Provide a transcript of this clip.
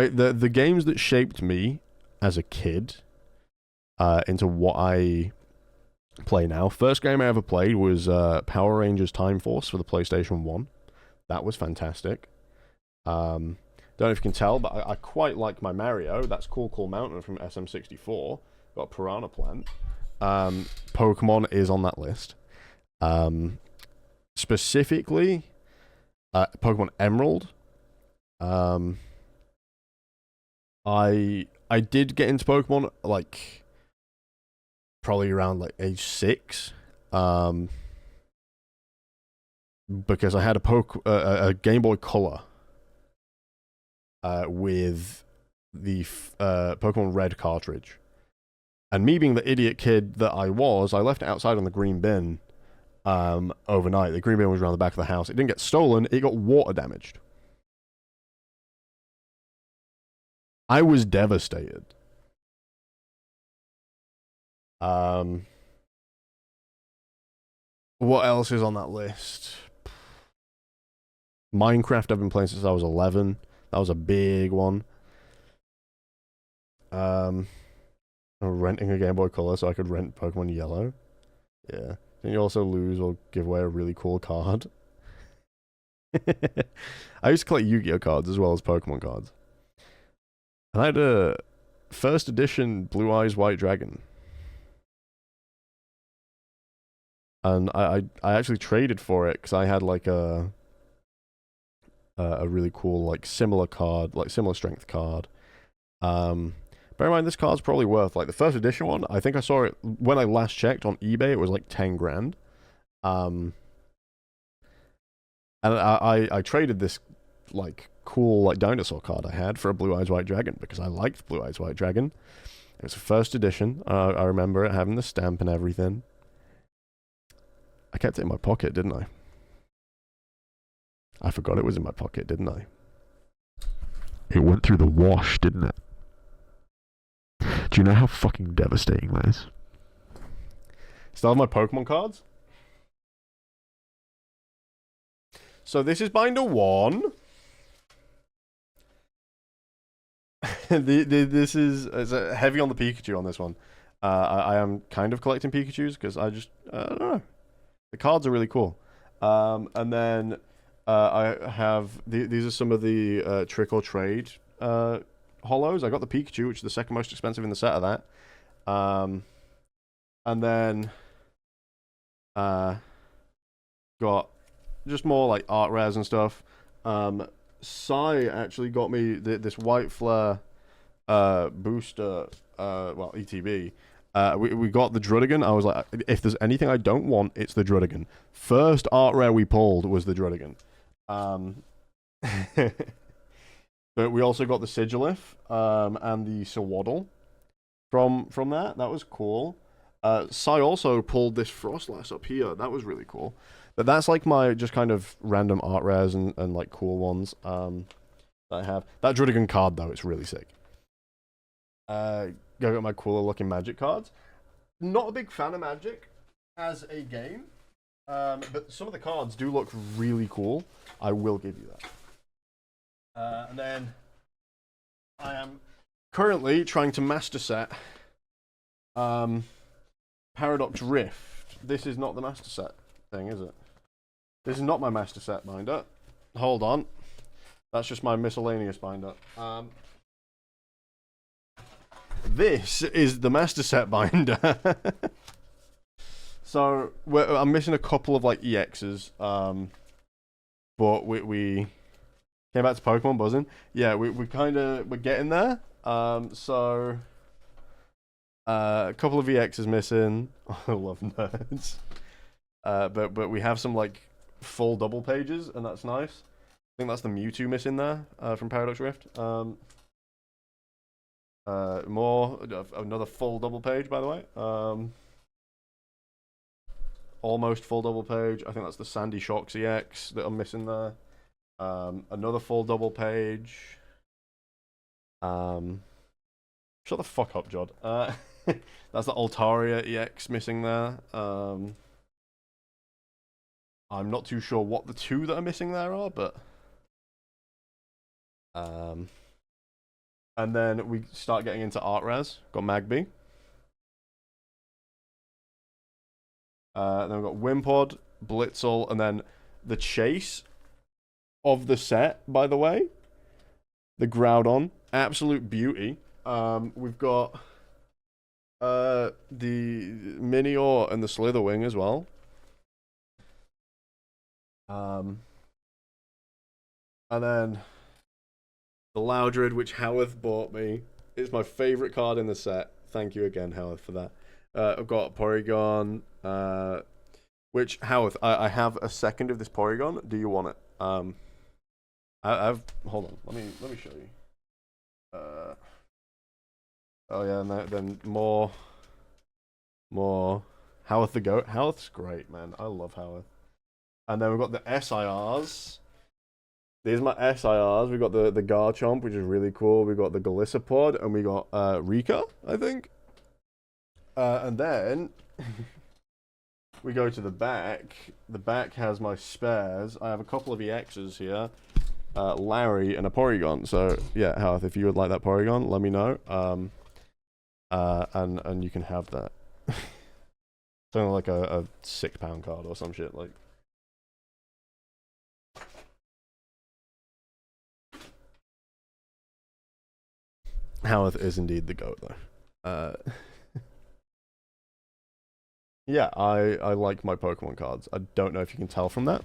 the games that shaped me as a kid into what I play now. First game I ever played was Power Rangers Time Force for the PlayStation 1. That was fantastic. Don't know if you can tell, but I quite like my Mario. That's Cool Cool Mountain from SM64. Got a Piranha Plant. Pokemon is on that list. Specifically, Pokemon Emerald. I did get into Pokemon like probably around like age 6. Because I had a Game Boy Color with the Pokemon Red cartridge. And me being the idiot kid that I was, I left it outside on the green bin overnight. The green bin was around the back of the house. It didn't get stolen, it got water damaged. I was devastated. What else is on that list? Minecraft I've been playing since I was 11. That was a big one. I'm renting a Game Boy Color so I could rent Pokemon Yellow. Yeah. Then you also lose or give away a really cool card. I used to collect Yu-Gi-Oh cards as well as Pokemon cards. And I had a first edition Blue Eyes White Dragon. And I actually traded for it because I had like a really cool like similar card, like similar strength card. Bear in mind this card's probably worth like the first edition one. I think I saw it when I last checked on eBay. It was like 10 grand. And I traded this like cool like dinosaur card I had for a Blue Eyes White Dragon because I liked Blue Eyes White Dragon. It was a first edition. I remember it having the stamp and everything. I kept it in my pocket, didn't I? I forgot it was in my pocket, didn't I? It went through the wash, didn't it? Do you know how fucking devastating that is? Still have my Pokemon cards? So this is binder 1. This is heavy on the Pikachu on this one. I am kind of collecting Pikachus because I don't know. The cards are really cool. And then I have these are some of the trick or trade holos. I got the Pikachu, which is the second most expensive in the set of that. And then got just more like art rares and stuff. Sai actually got me this White Flare booster, well, ETB. We got the Drudigan. I was like, if there's anything I don't want, it's the Drudigan. First art rare we pulled was the Drudigan. But we also got the Sigilif and the Sawaddle from that. That was cool. Sai also pulled this Frostlass up here. That was really cool. But that's like my just kind of random art rares and like cool ones that I have. That Drudigan card though, it's really sick. Go get my cooler looking Magic cards. Not a big fan of Magic as a game, but some of the cards do look really cool. I will give you that. And then I am currently trying to master set Paradox Rift. This is not the master set thing, is it? This is not my master set binder. Hold on. That's just my miscellaneous binder. This is the master set binder. So I'm missing a couple of like EXs, but we came back to Pokemon buzzing. Yeah, we're getting there. So a couple of EXs missing. I love nerds. But we have some like full double pages, and that's nice. I think that's the Mewtwo missing there from Paradox Rift. Another full double page, by the way. Almost full double page. I think that's the Sandy Shocks EX that I'm missing there. Another full double page. Shut the fuck up, Jod. That's the Altaria EX missing there. I'm not too sure what the two that are missing there are, but And then we start getting into art res. Got Magby. Then we've got Wimpod, Blitzel, and then the chase of the set, by the way. The Groudon. Absolute beauty. We've got the Minior and the Slitherwing as well. And then the Loudred, which Howarth bought me. It's my favorite card in the set. Thank you again, Howarth, for that. I've got Porygon, which Howarth, I have a second of this Porygon. Do you want it? I've hold on. Let me show you. Oh yeah, and then more Howarth the Goat. Howarth's great, man. I love Howarth. And then we've got the SIRs. These are my SIRs. We've got the Garchomp, which is really cool. We've got the Golisopod, and we got Rika, I think. And then we go to the back. The back has my spares. I have a couple of EXs here. Larry and a Porygon. So yeah, Howarth, if you would like that Porygon, let me know. And you can have that. It's only like a £6 card or some shit like. Howarth is indeed the GOAT though. Yeah, I like my Pokemon cards. I don't know if you can tell from that.